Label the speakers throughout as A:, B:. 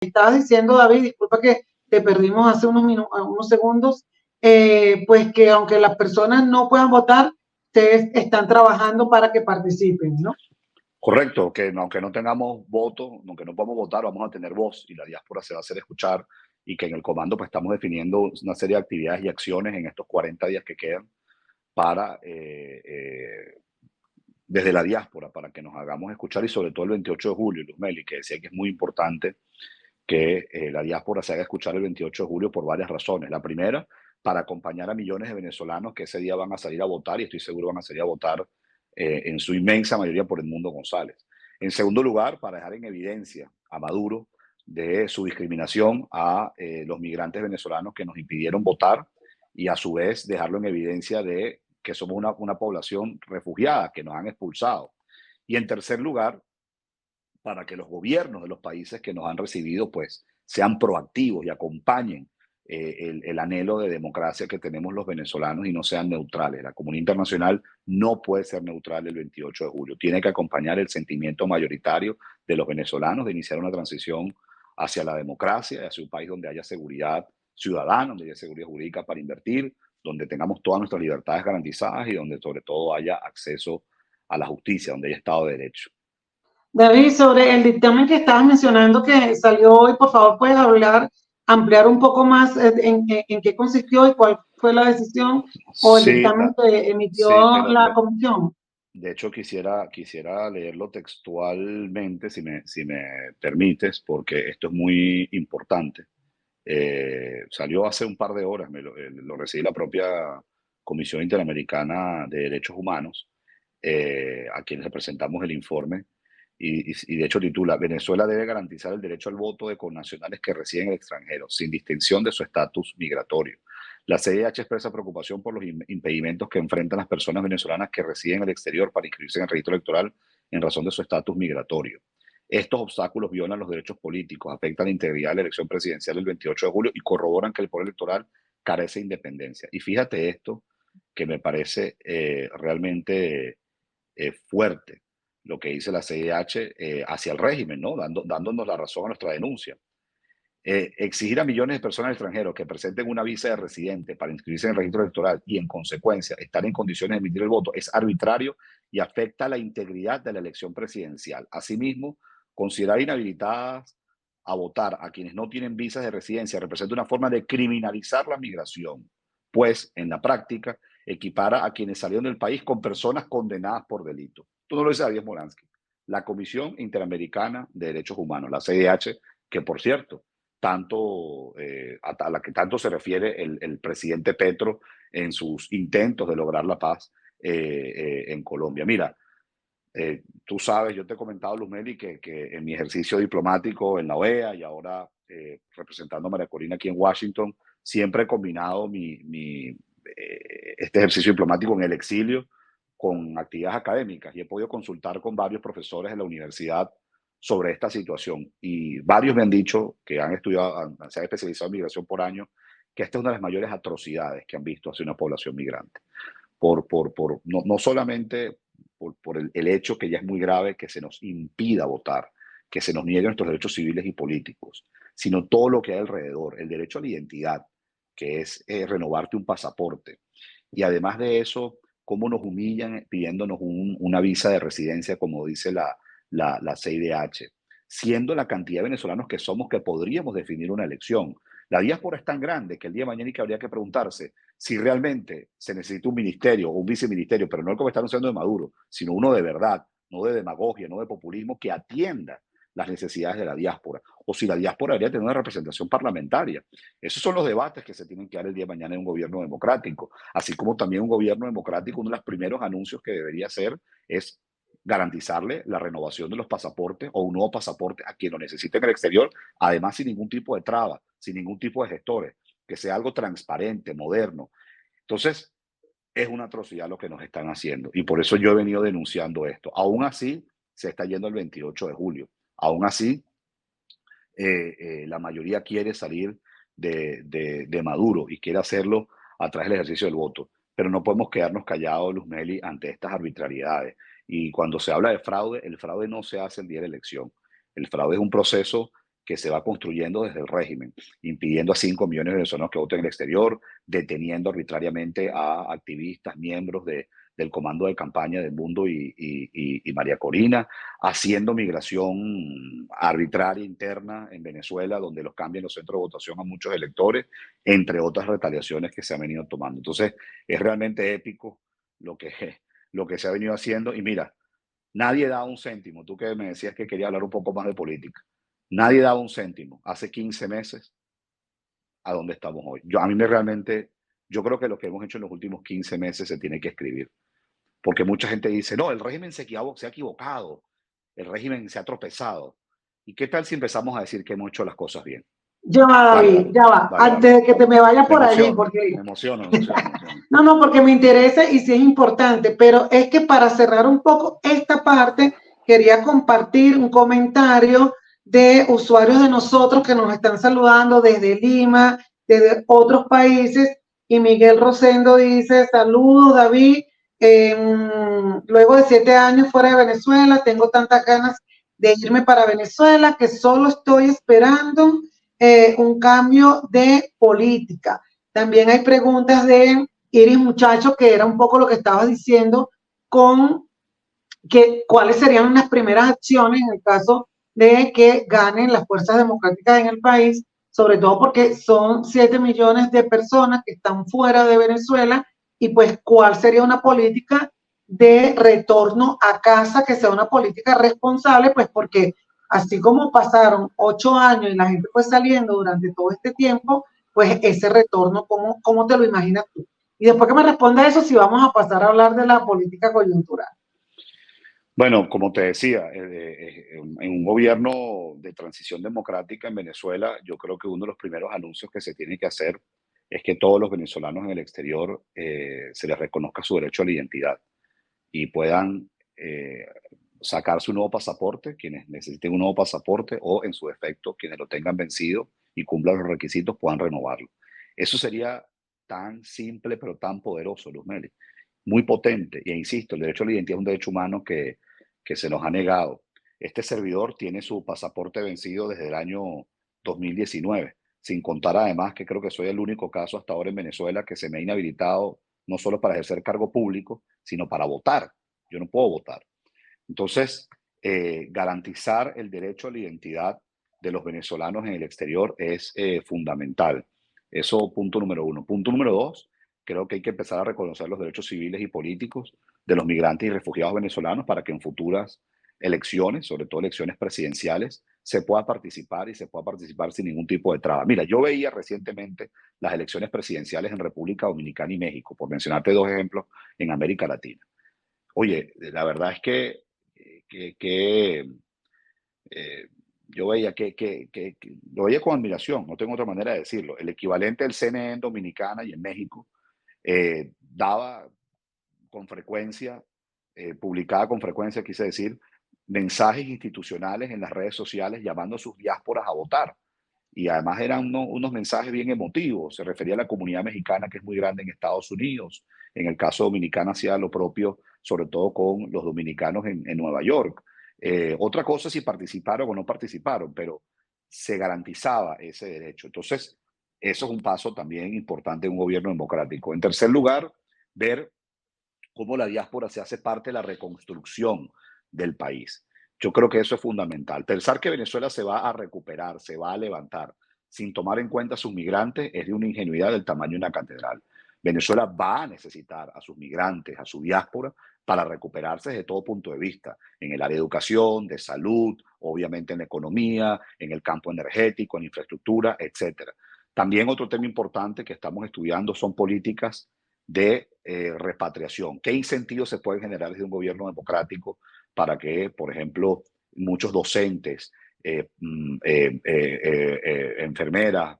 A: estabas diciendo, David, disculpa que te perdimos hace unos segundos, pues que aunque las personas no puedan votar, ustedes están trabajando para que participen, ¿no?
B: Correcto, que aunque no tengamos voto, aunque no podamos votar, vamos a tener voz y la diáspora se va a hacer escuchar y que en el comando pues estamos definiendo una serie de actividades y acciones en estos 40 días que quedan para, desde la diáspora, para que nos hagamos escuchar y sobre todo el 28 de julio, Luzmeli, que decía que es muy importante que la diáspora se haga escuchar el 28 de julio por varias razones. La primera, para acompañar a millones de venezolanos que ese día van a salir a votar y estoy seguro van a salir a votar en su inmensa mayoría por Edmundo González. En segundo lugar, para dejar en evidencia a Maduro de su discriminación a los migrantes venezolanos que nos impidieron votar y a su vez dejarlo en evidencia de que somos una población refugiada, que nos han expulsado. Y en tercer lugar, para que los gobiernos de los países que nos han recibido pues sean proactivos y acompañen el anhelo de democracia que tenemos los venezolanos y no sean neutrales. La comunidad internacional no puede ser neutral el 28 de julio. Tiene que acompañar el sentimiento mayoritario de los venezolanos de iniciar una transición hacia la democracia, hacia un país donde haya seguridad ciudadana, donde haya seguridad jurídica para invertir, donde tengamos todas nuestras libertades garantizadas y donde sobre todo haya acceso a la justicia, donde haya Estado de Derecho.
A: David, sobre el dictamen que estabas mencionando que salió hoy, por favor, puedes ampliar un poco más en qué consistió y cuál fue la decisión o el
B: Sí,
A: dictamen que
B: sí,
A: emitió la comisión.
B: de hecho quisiera leerlo textualmente, si me permites, porque esto es muy importante. Salió hace un par de horas, lo recibí la propia Comisión Interamericana de Derechos Humanos, a quienes le presentamos el informe, y de hecho titula: Venezuela debe garantizar el derecho al voto de connacionales que residen en el extranjero, sin distinción de su estatus migratorio. La CIDH expresa preocupación por los impedimentos que enfrentan las personas venezolanas que residen en el exterior para inscribirse en el registro electoral en razón de su estatus migratorio. Estos obstáculos violan los derechos políticos, afectan la integridad de la elección presidencial del 28 de julio y corroboran que el poder electoral carece de independencia. Y fíjate esto, que me parece realmente fuerte, lo que dice la CIDH hacia el régimen, ¿no? Dándonos la razón a nuestra denuncia. Exigir a millones de personas extranjeros que presenten una visa de residente para inscribirse en el registro electoral y en consecuencia estar en condiciones de emitir el voto es arbitrario y afecta la integridad de la elección presidencial. Asimismo, considerar inhabilitadas a votar a quienes no tienen visas de residencia representa una forma de criminalizar la migración, pues en la práctica equipara a quienes salieron del país con personas condenadas por delito. Tú no lo dices, Javier Molansky. La Comisión Interamericana de Derechos Humanos, la CIDH, que por cierto, a la que tanto se refiere el presidente Petro en sus intentos de lograr la paz en Colombia. Mira, tú sabes, yo te he comentado, Luzmeli, que en mi ejercicio diplomático en la OEA y ahora representando a María Corina aquí en Washington, siempre he combinado este ejercicio diplomático en el exilio con actividades académicas y he podido consultar con varios profesores de la universidad sobre esta situación y varios me han dicho que han estudiado, se han especializado en migración por años, que esta es una de las mayores atrocidades que han visto hacia una población migrante. No solamente por el hecho que ya es muy grave que se nos impida votar, que se nos nieguen nuestros derechos civiles y políticos, sino todo lo que hay alrededor, el derecho a la identidad, que es renovarte un pasaporte. Y además de eso, cómo nos humillan pidiéndonos una visa de residencia, como dice la CIDH, siendo la cantidad de venezolanos que somos que podríamos definir una elección. La diáspora es tan grande que el día de mañana habría que preguntarse si realmente se necesita un ministerio o un viceministerio, pero no el que está anunciando de Maduro, sino uno de verdad, no de demagogia, no de populismo, que atienda las necesidades de la diáspora, o si la diáspora debería tener una representación parlamentaria. Esos son los debates que se tienen que dar el día de mañana en un gobierno democrático, así como también un gobierno democrático, uno de los primeros anuncios que debería hacer es garantizarle la renovación de los pasaportes o un nuevo pasaporte a quien lo necesite en el exterior, además sin ningún tipo de traba, sin ningún tipo de gestores, que sea algo transparente, moderno. Entonces, es una atrocidad lo que nos están haciendo y por eso yo he venido denunciando esto. Aún así, se está yendo el 28 de julio. Aún así, la mayoría quiere salir de Maduro y quiere hacerlo a través del ejercicio del voto. Pero no podemos quedarnos callados, Luzmeli, ante estas arbitrariedades. Y cuando se habla de fraude, el fraude no se hace el día de la elección. El fraude es un proceso que se va construyendo desde el régimen, impidiendo a 5 millones de venezolanos que voten en el exterior, deteniendo arbitrariamente a activistas, miembros del comando de campaña del Mundo y María Corina, haciendo migración arbitraria interna en Venezuela, donde los cambian los centros de votación a muchos electores, entre otras retaliaciones que se han venido tomando. Entonces, es realmente épico lo que, lo que se ha venido haciendo. Y mira, nadie da un céntimo. Tú que me decías que quería hablar un poco más de política. Nadie daba un céntimo hace 15 meses a dónde estamos hoy. A mí me realmente, yo creo que lo que hemos hecho en los últimos 15 meses se tiene que escribir. Porque mucha gente dice, no, el régimen se ha equivocado, el régimen se ha tropezado. ¿Y qué tal si empezamos a decir que hemos hecho las cosas bien?
A: Ya va,
B: Dale,
A: David,
B: dale,
A: ya va.
B: dale, dale.
A: Antes de que te me vayas
B: Me
A: por allí,
B: emociono,
A: porque
B: me emociono, me emociono, me emociono.
A: no, no, porque me interesa y sí es importante, pero es que para cerrar un poco esta parte, quería compartir un comentario de usuarios de nosotros que nos están saludando desde Lima, desde otros países, y Miguel Rosendo dice, saludos David, luego de 7 años fuera de Venezuela, tengo tantas ganas de irme para Venezuela que solo estoy esperando un cambio de política. También hay preguntas de Iris Muchacho, que era un poco lo que estabas diciendo, con que cuáles serían las primeras acciones en el caso de que ganen las fuerzas democráticas en el país, sobre todo porque son 7 millones de personas que están fuera de Venezuela, y pues cuál sería una política de retorno a casa que sea una política responsable, pues porque así como pasaron 8 años y la gente fue saliendo durante todo este tiempo, pues ese retorno, ¿cómo te lo imaginas tú? Y después que me responda eso, si vamos a pasar a hablar de la política coyuntural.
B: Bueno, como te decía, en un gobierno de transición democrática en Venezuela, yo creo que uno de los primeros anuncios que se tiene que hacer es que todos los venezolanos en el exterior se les reconozca su derecho a la identidad y puedan sacarse un nuevo pasaporte, quienes necesiten un nuevo pasaporte, o en su defecto, quienes lo tengan vencido y cumplan los requisitos, puedan renovarlo. Eso sería tan simple pero tan poderoso, Luz Meli, muy potente. Y insisto, el derecho a la identidad es un derecho humano que se nos ha negado. Este servidor tiene su pasaporte vencido desde el año 2019, sin contar además que creo que soy el único caso hasta ahora en Venezuela que se me ha inhabilitado no solo para ejercer cargo público, sino para votar. Yo no puedo votar. Entonces, garantizar el derecho a la identidad de los venezolanos en el exterior es fundamental. Eso, punto número uno. Punto número dos, creo que hay que empezar a reconocer los derechos civiles y políticos de los migrantes y refugiados venezolanos para que en futuras elecciones, sobre todo elecciones presidenciales, se pueda participar y se pueda participar sin ningún tipo de traba. Mira, yo veía recientemente las elecciones presidenciales en República Dominicana y México, por mencionarte dos ejemplos en América Latina. Oye, la verdad es que eh, yo veía lo veía con admiración, no tengo otra manera de decirlo. El equivalente del CNN en Dominicana y en México daba con frecuencia, publicaba con frecuencia, quise decir, mensajes institucionales en las redes sociales llamando a sus diásporas a votar. Y además eran unos mensajes bien emotivos. Se refería a la comunidad mexicana, que es muy grande en Estados Unidos. En el caso dominicano hacía lo propio, sobre todo con los dominicanos en Nueva York. Otra cosa es si participaron o no participaron, pero se garantizaba ese derecho. Entonces, eso es un paso también importante en un gobierno democrático. En tercer lugar, ver cómo la diáspora se hace parte de la reconstrucción del país. Yo creo que eso es fundamental. Pensar que Venezuela se va a recuperar, se va a levantar, sin tomar en cuenta a sus migrantes, es de una ingenuidad del tamaño de una catedral. Venezuela va a necesitar a sus migrantes, a su diáspora, para recuperarse desde todo punto de vista, en el área de educación, de salud, obviamente en la economía, en el campo energético, en infraestructura, etcétera. También otro tema importante que estamos estudiando son políticas de repatriación. ¿Qué incentivos se pueden generar desde un gobierno democrático para que, por ejemplo, muchos docentes, enfermeras,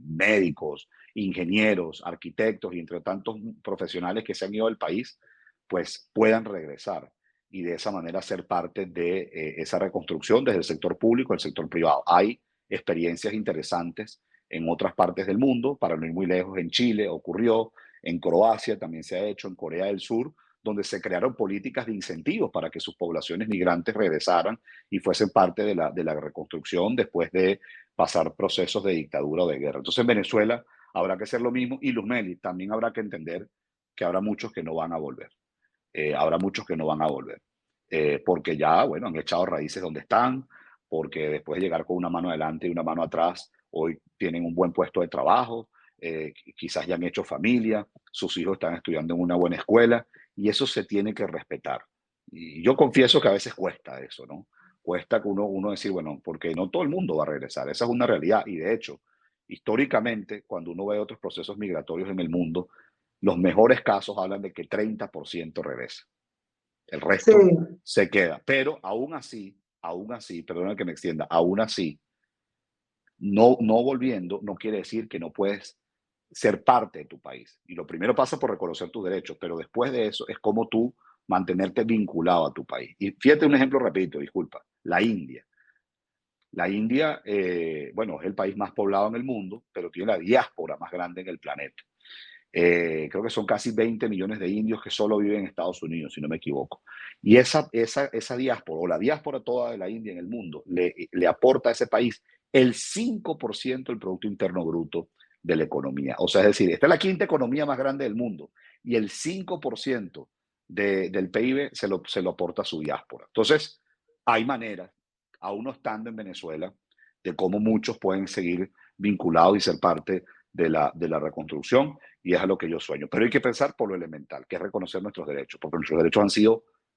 B: médicos, ingenieros, arquitectos y entre tantos profesionales que se han ido del país, pues puedan regresar y de esa manera ser parte de esa reconstrucción desde el sector público al sector privado? Hay experiencias interesantes en otras partes del mundo, para no ir muy lejos, en Chile ocurrió, en Croacia también se ha hecho, en Corea del Sur, donde se crearon políticas de incentivos para que sus poblaciones migrantes regresaran y fuesen parte de la reconstrucción después de pasar procesos de dictadura o de guerra. Entonces en Venezuela habrá que hacer lo mismo y Luzmeli, también habrá que entender que habrá muchos que no van a volver. Habrá muchos que no van a volver. Porque ya, bueno, han echado raíces donde están, porque después de llegar con una mano adelante y una mano atrás, hoy tienen un buen puesto de trabajo, quizás ya han hecho familia, sus hijos están estudiando en una buena escuela y eso se tiene que respetar. Y yo confieso que a veces cuesta eso, ¿no? Cuesta que uno decir, bueno, porque no todo el mundo va a regresar, esa es una realidad y de hecho, históricamente, cuando uno ve otros procesos migratorios en el mundo, los mejores casos hablan de que 30% regresa. El
A: Sí,
B: resto se queda. Pero aún así, perdona que me extienda, aún así, no volviendo no quiere decir que no puedes ser parte de tu país. Y lo primero pasa por reconocer tus derechos, pero después de eso es como tú mantenerte vinculado a tu país. Y fíjate un ejemplo rapidito, disculpa, la India. La India, bueno, es el país más poblado en el mundo, pero tiene la diáspora más grande en el planeta. Creo que son casi 20 millones de indios que solo viven en Estados Unidos, si no me equivoco. Y esa diáspora, o la diáspora toda de la India en el mundo, le aporta a ese país el 5% del Producto Interno Bruto de la economía. O sea, es decir, esta es la quinta economía más grande del mundo y el 5% del PIB se lo aporta a su diáspora. Entonces, hay maneras, aún no estando en Venezuela, de cómo muchos pueden seguir vinculados y ser parte de la reconstrucción y es a lo que yo sueño. Pero hay que pensar por lo elemental, que es reconocer nuestros derechos, porque nuestros derechos han sido